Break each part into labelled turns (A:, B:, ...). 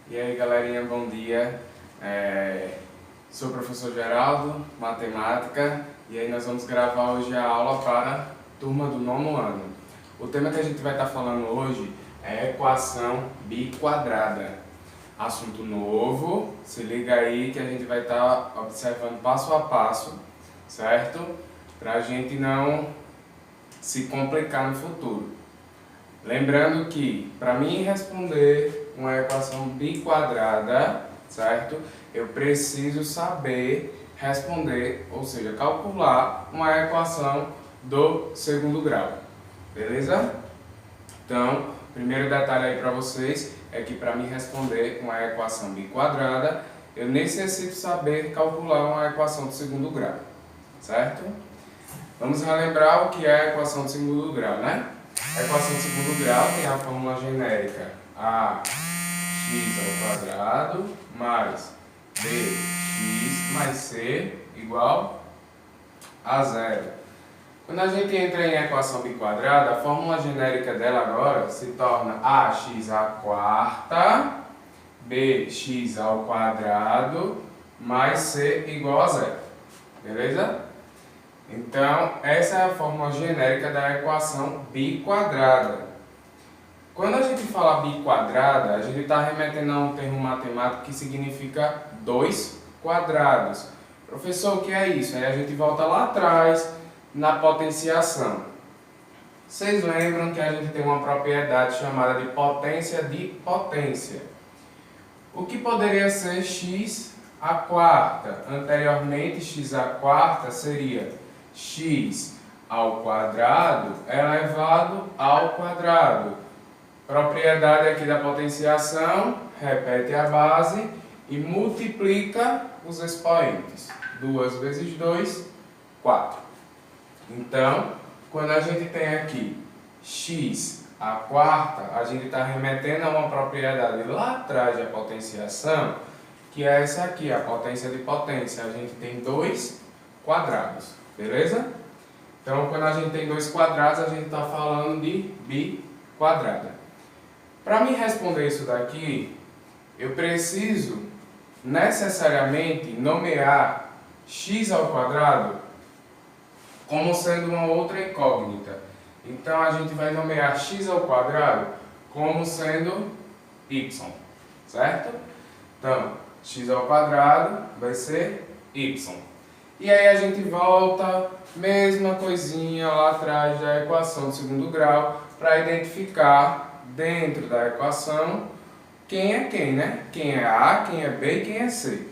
A: E aí galerinha, bom dia. Sou o professor Geraldo, matemática, e aí nós vamos gravar hoje a aula para a turma do 9º ano. O tema que a gente vai estar falando hoje é equação biquadrada. Assunto novo, se liga aí que a gente vai estar observando passo a passo, certo? Para a gente não se complicar no futuro. Lembrando que, para mim responder uma equação biquadrada, certo? Eu preciso saber responder, ou seja, calcular uma equação do segundo grau, beleza? Então, primeiro detalhe aí para vocês é que para mim responder uma equação biquadrada, eu necessito saber calcular uma equação do segundo grau, certo? Vamos relembrar o que é a equação do segundo grau, né? A equação de segundo grau tem a fórmula genérica ax ao quadrado mais bx mais c igual a zero. Quando a gente entra em equação biquadrada, a fórmula genérica dela agora se torna ax à quarta bx ao quadrado mais c igual a zero. Beleza? Então, essa é a fórmula genérica da equação biquadrada. Quando a gente fala biquadrada, a gente está remetendo a um termo matemático que significa 2 quadrados. Professor, o que é isso? Aí a gente volta lá atrás, na potenciação. Vocês lembram que a gente tem uma propriedade chamada de potência de potência. O que poderia ser x à quarta? Anteriormente, x à quarta seria x ao quadrado elevado ao quadrado. Propriedade aqui da potenciação, repete a base e multiplica os expoentes. 2 vezes 2, 4. Então, quando a gente tem aqui x à quarta, a gente está remetendo a uma propriedade lá atrás da potenciação, que é essa aqui, a potência de potência. A gente tem 2 quadrados. Beleza? Então, quando a gente tem 2 quadrados, a gente está falando de biquadrada. Para me responder isso daqui, eu preciso necessariamente nomear x ao quadrado como sendo uma outra incógnita. Então, a gente vai nomear x ao quadrado como sendo y, certo? Então, x ao quadrado vai ser y. E aí a gente volta, mesma coisinha lá atrás da equação do segundo grau, para identificar dentro da equação quem é quem, né? Quem é A, quem é B e quem é C.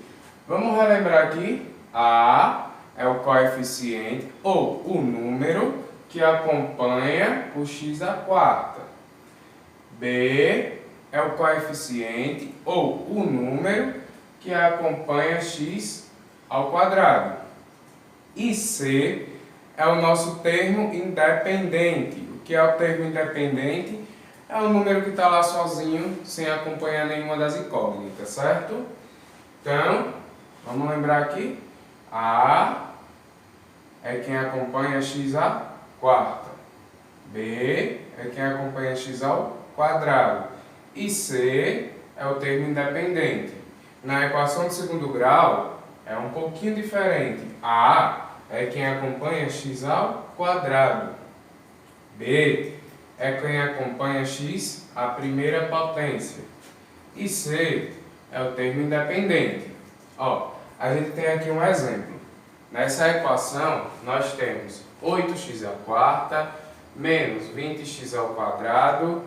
A: Vamos relembrar aqui, A é o coeficiente ou o número que acompanha o x à quarta. B é o coeficiente ou o número que acompanha x ao quadrado. E C é o nosso termo independente. O que é o termo independente? É um número que está lá sozinho, sem acompanhar nenhuma das incógnitas, certo? Então, vamos lembrar aqui. A é quem acompanha x à quarta. B é quem acompanha x ao quadrado. E C é o termo independente. Na equação de segundo grau, é um pouquinho diferente. A é quem acompanha x ao quadrado. B é quem acompanha x à primeira potência. E C é o termo independente. Ó, a gente tem aqui um exemplo. Nessa equação, nós temos 8x à quarta menos 20x ao quadrado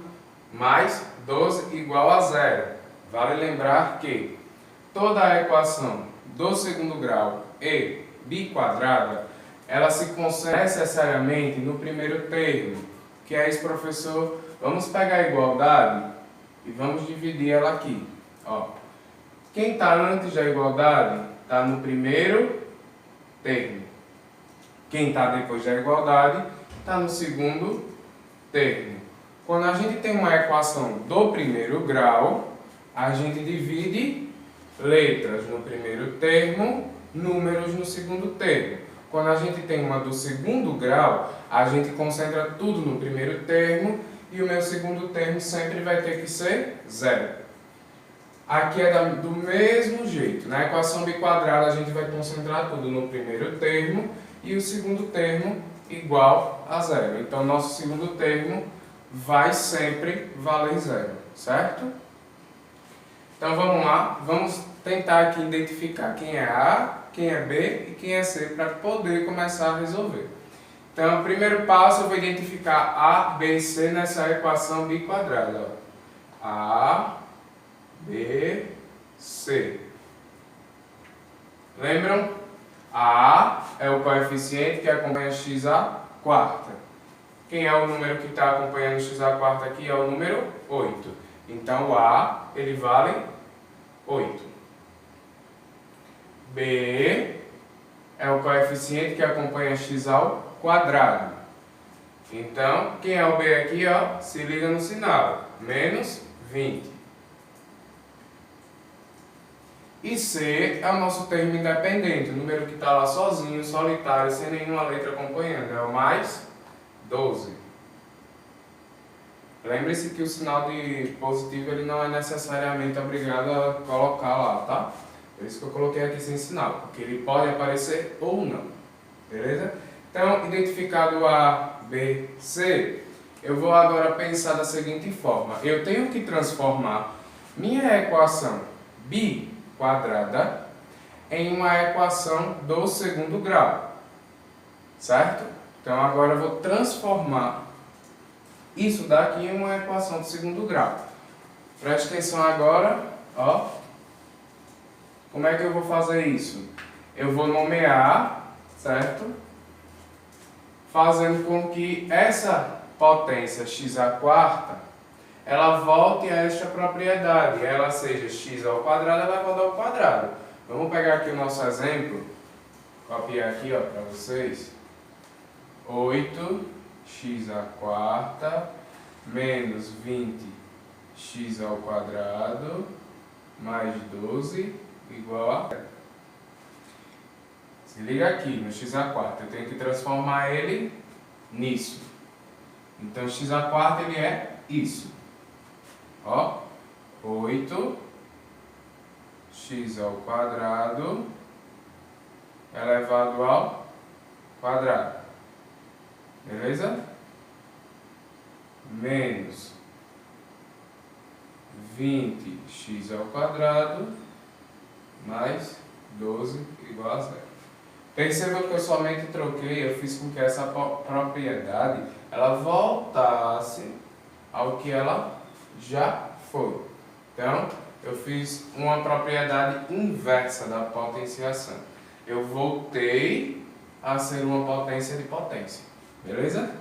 A: mais 12 igual a zero. Vale lembrar que toda a equação do segundo grau e biquadrada, ela se concentra necessariamente no primeiro termo, que é esse, professor. Vamos pegar a igualdade e vamos dividir ela aqui. Ó, quem está antes da igualdade está no primeiro termo. Quem está depois da igualdade está no segundo termo. Quando a gente tem uma equação do primeiro grau, a gente divide letras no primeiro termo, números no segundo termo. Quando a gente tem uma do segundo grau, a gente concentra tudo no primeiro termo e o meu segundo termo sempre vai ter que ser zero. Aqui é do mesmo jeito. Na equação biquadrada a gente vai concentrar tudo no primeiro termo e o segundo termo igual a zero. Então, nosso segundo termo vai sempre valer zero, certo? Então, vamos lá. Vamos tentar aqui identificar quem é A, quem é B e quem é C para poder começar a resolver. Então, o primeiro passo eu vou identificar A, B e C nessa equação biquadrada. Ó. A, B, C. Lembram? A é o coeficiente que acompanha x à quarta. Quem é o número que está acompanhando x à quarta aqui? É o número 8. Então, o A, ele vale 8. B é o coeficiente que acompanha x ao quadrado. Então, quem é o B aqui? Ó, se liga no sinal. Menos 20. E C é o nosso termo independente, o número que está lá sozinho, solitário, sem nenhuma letra acompanhando. É o mais 12. Lembre-se que o sinal de positivo ele não é necessariamente obrigado a colocar lá, tá? Por isso que eu coloquei aqui sem sinal, porque ele pode aparecer ou não. Beleza? Então, identificado A, B, C, eu vou agora pensar da seguinte forma. Eu tenho que transformar minha equação biquadrada em uma equação do segundo grau. Certo? Então, agora eu vou transformar isso daqui em uma equação de segundo grau. Preste atenção agora, ó. Como é que eu vou fazer isso? Eu vou nomear, certo? Fazendo com que essa potência x à quarta, ela volte a esta propriedade. Ela seja x ao quadrado elevado ao quadrado. Vamos pegar aqui o nosso exemplo. Copiar aqui, ó, para vocês. 8x à quarta menos 20x ao quadrado mais 12 igual a zero. Se liga aqui no x à quarta, eu tenho que transformar ele nisso. Então x à quarta ele é isso. Ó, 8x ao quadrado elevado ao quadrado. Beleza? Menos 20x ao quadrado mais 12 igual a zero. Perceba que eu somente troquei, eu fiz com que essa propriedade ela voltasse ao que ela já foi. Então, eu fiz uma propriedade inversa da potenciação. Eu voltei a ser uma potência de potência. Beleza?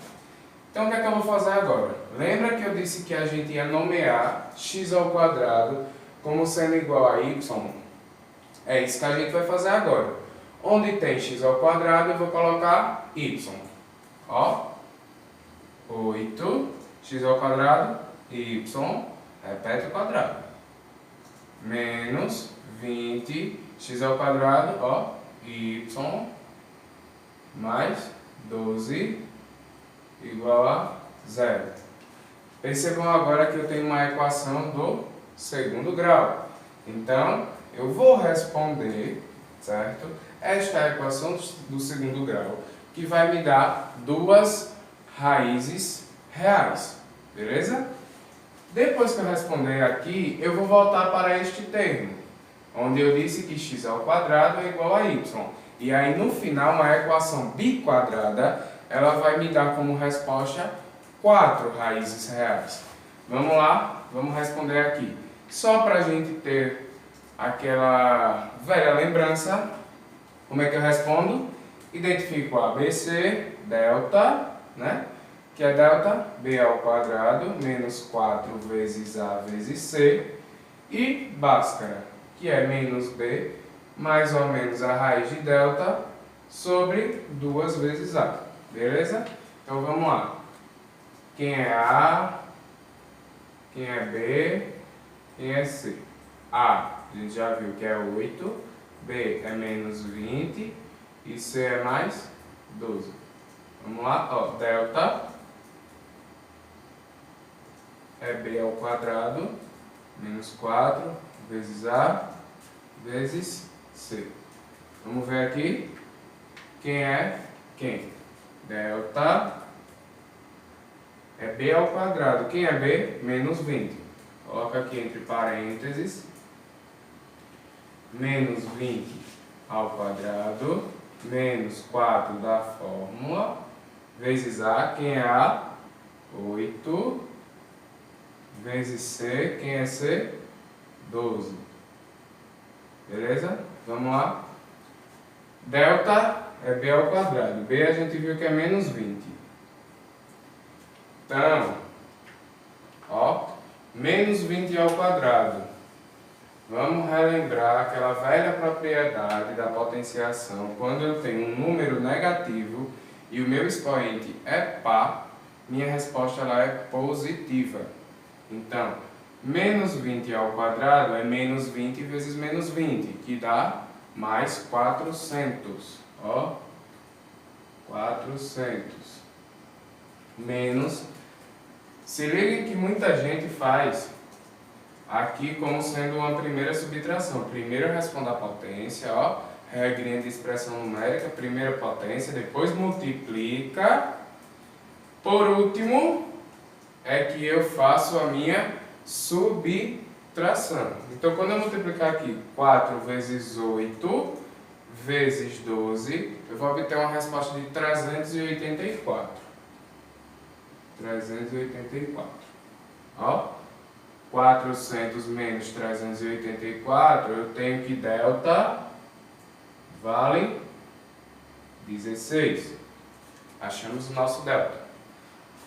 A: Então, o que é que eu vou fazer agora? Lembra que eu disse que a gente ia nomear x ao quadrado como sendo igual a y? É isso que a gente vai fazer agora. Onde tem x ao quadrado, eu vou colocar y. Ó, 8x ao quadrado, y, repete o quadrado. Menos 20x ao quadrado, ó, y, mais 12 igual a zero. Percebam agora que eu tenho uma equação do segundo grau. Então, eu vou responder, certo? Esta é a equação do segundo grau, que vai me dar duas raízes reais. Beleza? Depois que eu responder aqui, eu vou voltar para este termo, onde eu disse que x ao quadrado é igual a y. E aí, no final, uma equação biquadrada, ela vai me dar como resposta 4 raízes reais. Vamos lá, vamos responder aqui. Só para a gente ter aquela velha lembrança, como é que eu respondo? Identifico a ABC, delta, né? Que é delta B ao quadrado menos 4 vezes A vezes C. E Bhaskara, que é menos B mais ou menos a raiz de delta sobre 2 vezes A. Beleza? Então vamos lá. Quem é A? Quem é B? Quem é C? A, a gente já viu que é 8. B é menos 20. E C é mais 12. Vamos lá, ó. Delta é B ao quadrado menos 4 vezes A vezes C. Vamos ver aqui quem é quem. Delta é B ao quadrado. Quem é B? Menos 20. Coloca aqui entre parênteses. Menos 20 ao quadrado. Menos 4 da fórmula. Vezes A. Quem é A? 8. Vezes C. Quem é C? 12. Beleza? Vamos lá. Delta é B ao quadrado. B a gente viu que é menos 20. Então, ó, menos 20 ao quadrado. Vamos relembrar aquela velha propriedade da potenciação. Quando eu tenho um número negativo e o meu expoente é par, minha resposta ela é positiva. Então, menos 20 ao quadrado é menos 20 vezes menos 20, que dá mais 400. Ó, 400. Menos. Se liguem que muita gente faz aqui como sendo uma primeira subtração. Primeiro eu respondo a potência, ó, regrinha de expressão numérica, primeira potência, depois multiplica. Por último, é que eu faço a minha subtração. Então, quando eu multiplicar aqui 4 vezes 8 vezes 12, eu vou obter uma resposta de 384. 384. Ó, 400 menos 384, eu tenho que delta vale 16. Achamos o nosso delta.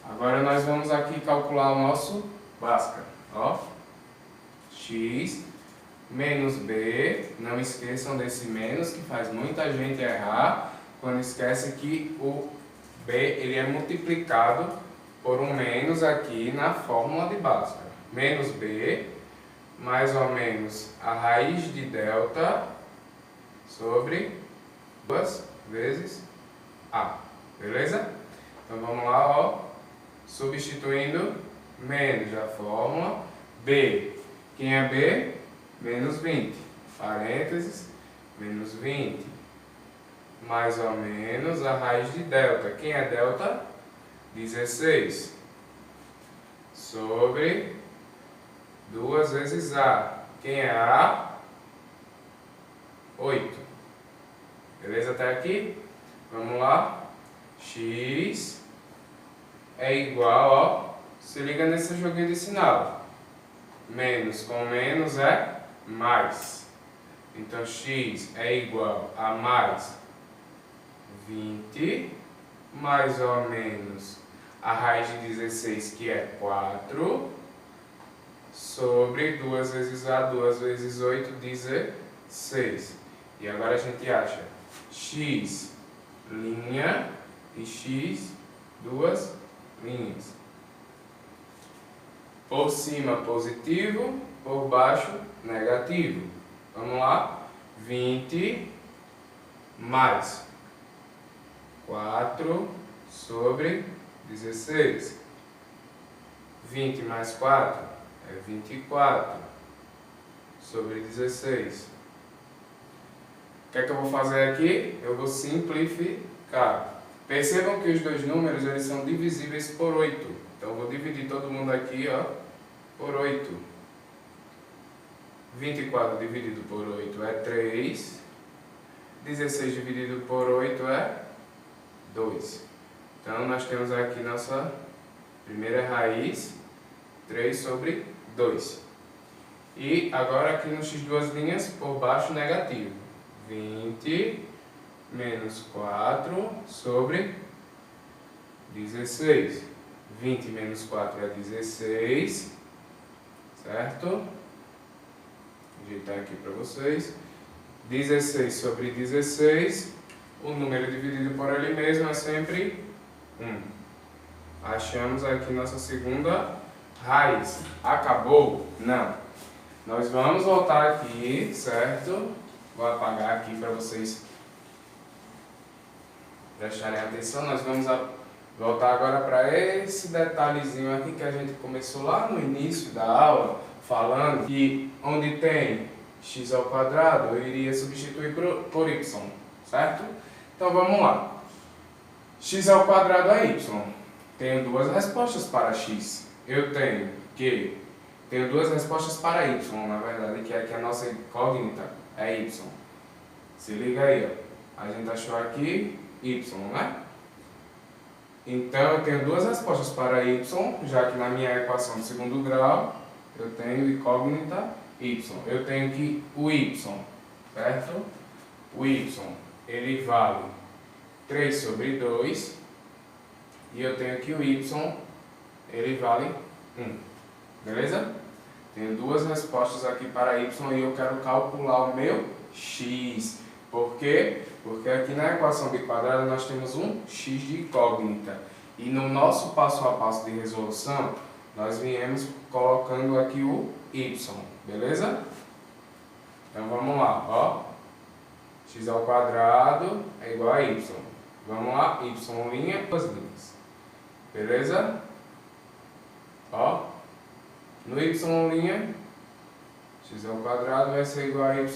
A: Agora nós vamos aqui calcular o nosso Bhaskara. Ó, x menos b, não esqueçam desse menos que faz muita gente errar quando esquece que o b ele é multiplicado por um menos aqui na fórmula de Bhaskara. Menos b, mais ou menos a raiz de delta sobre 2 vezes a. Beleza? Então vamos lá, ó, substituindo menos a fórmula. B, quem é b? Menos 20, parênteses, menos 20, mais ou menos a raiz de delta. Quem é delta? 16, sobre 2 vezes A. Quem é A? 8. Beleza até aqui? Vamos lá. X é igual, ó, se liga nesse joguinho de sinal. Menos com menos é mais. Então, x é igual a mais 20, mais ou menos a raiz de 16, que é 4, sobre 2 vezes A, 2 vezes 8, 16. E agora a gente acha x linha e x duas linhas. Por cima positivo, por baixo negativo. Vamos lá. 20 mais 4 sobre 16. 20 mais 4 é 24 sobre 16. O que é que eu vou fazer aqui? Eu vou simplificar. Percebam que os dois números eles são divisíveis por 8. Então eu vou dividir todo mundo aqui, ó, por 8. 24 dividido por 8 é 3. 16 dividido por 8 é 2. Então nós temos aqui nossa primeira raiz, 3 sobre 2. E agora aqui no x duas linhas, por baixo negativo. 20 menos 4 sobre 16. 20 menos 4 é 16, certo? Vou ajeitar aqui para vocês. 16 sobre 16, o número dividido por ele mesmo é sempre 1. Achamos aqui nossa segunda raiz. Acabou? Não. Nós vamos voltar aqui, certo? Vou apagar aqui para vocês prestarem atenção. Nós vamos voltar agora para esse detalhezinho aqui que a gente começou lá no início da aula, falando que onde tem x ao quadrado, eu iria substituir por y, certo? Então vamos lá. X ao quadrado é y. Tenho duas respostas para x. Eu tenho duas respostas para y, na verdade, que é que a nossa incógnita é y. Se liga aí, ó. A gente achou aqui y, né? Então eu tenho duas respostas para y, já que na minha equação de segundo grau eu tenho incógnita y. Eu tenho que o y, certo? O y, ele vale 3 sobre 2. E eu tenho que o y, ele vale 1. Beleza? Tenho duas respostas aqui para y e eu quero calcular o meu x. Por quê? Porque aqui na equação de quadrado nós temos um x de incógnita. E no nosso passo a passo de resolução, nós viemos colocando aqui o y. Beleza? Então vamos lá, ó. X ao quadrado é igual a y. Vamos lá, y', duas linhas. Beleza? Ó. No y', x ao quadrado vai ser igual a y'.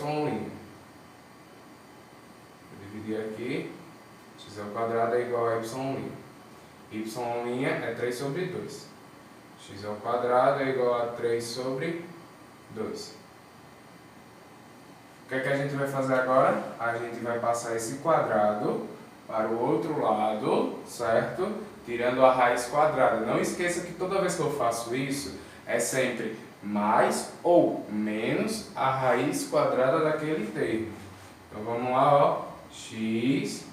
A: Vou dividir aqui. X ao quadrado é igual a y'. Y' é 3 sobre 2. X ao quadrado é igual a 3 sobre 2. O que é que a gente vai fazer agora? A gente vai passar esse quadrado para o outro lado, certo? Tirando a raiz quadrada. Não esqueça que toda vez que eu faço isso, é sempre mais ou menos a raiz quadrada daquele termo. Então vamos lá, ó. X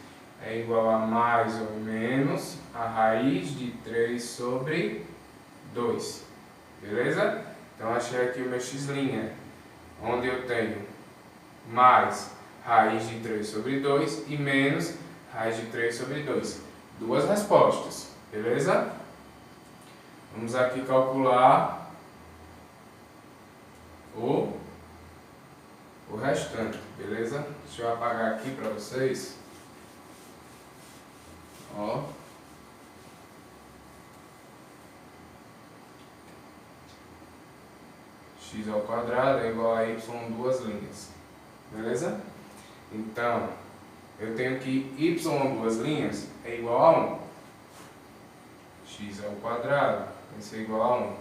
A: é igual a mais ou menos a raiz de 3 sobre 2. Beleza? Então achei aqui o meu x', onde eu tenho mais raiz de 3 sobre 2 e menos raiz de 3 sobre 2. Duas respostas, beleza? Vamos aqui calcular o restante, beleza? Deixa eu apagar aqui para vocês. Ó. X ao quadrado é igual a y duas linhas. Beleza? Então, eu tenho que y duas linhas é igual a 1. X ao quadrado vai ser igual a 1. O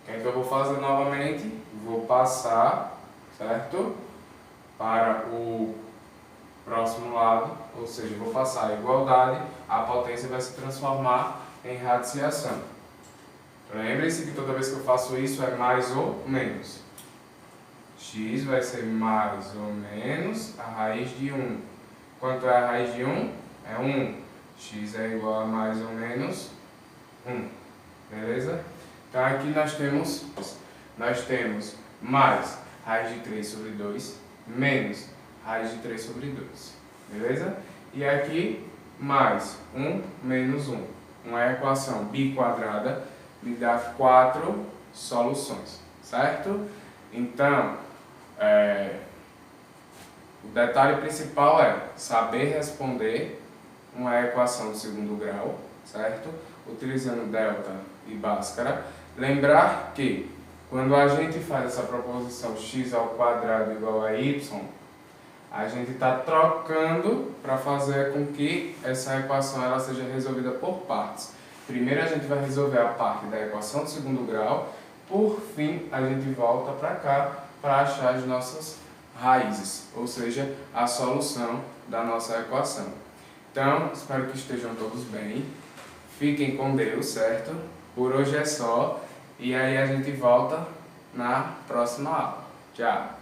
A: que é que eu vou fazer novamente? Vou passar, certo? Para o próximo lado, ou seja, vou passar a igualdade, a potência vai se transformar em radiciação. Lembre-se que toda vez que eu faço isso é mais ou menos. X vai ser mais ou menos a raiz de 1. Quanto é a raiz de 1? É 1. X é igual a mais ou menos 1. Beleza? Então aqui nós temos mais raiz de 3 sobre 2 menos raiz de 3 sobre 2. Beleza? E aqui mais 1 menos 1. Uma equação biquadrada me dá 4 soluções. Certo? Então, o detalhe principal é saber responder uma equação de segundo grau, certo? Utilizando delta e Bhaskara. Lembrar que quando a gente faz essa proposição x ao quadrado igual a y, a gente está trocando para fazer com que essa equação ela seja resolvida por partes. Primeiro a gente vai resolver a parte da equação de segundo grau, por fim a gente volta para cá para achar as nossas raízes, ou seja, a solução da nossa equação. Então, espero que estejam todos bem, fiquem com Deus, certo? Por hoje é só, e aí a gente volta na próxima aula. Tchau!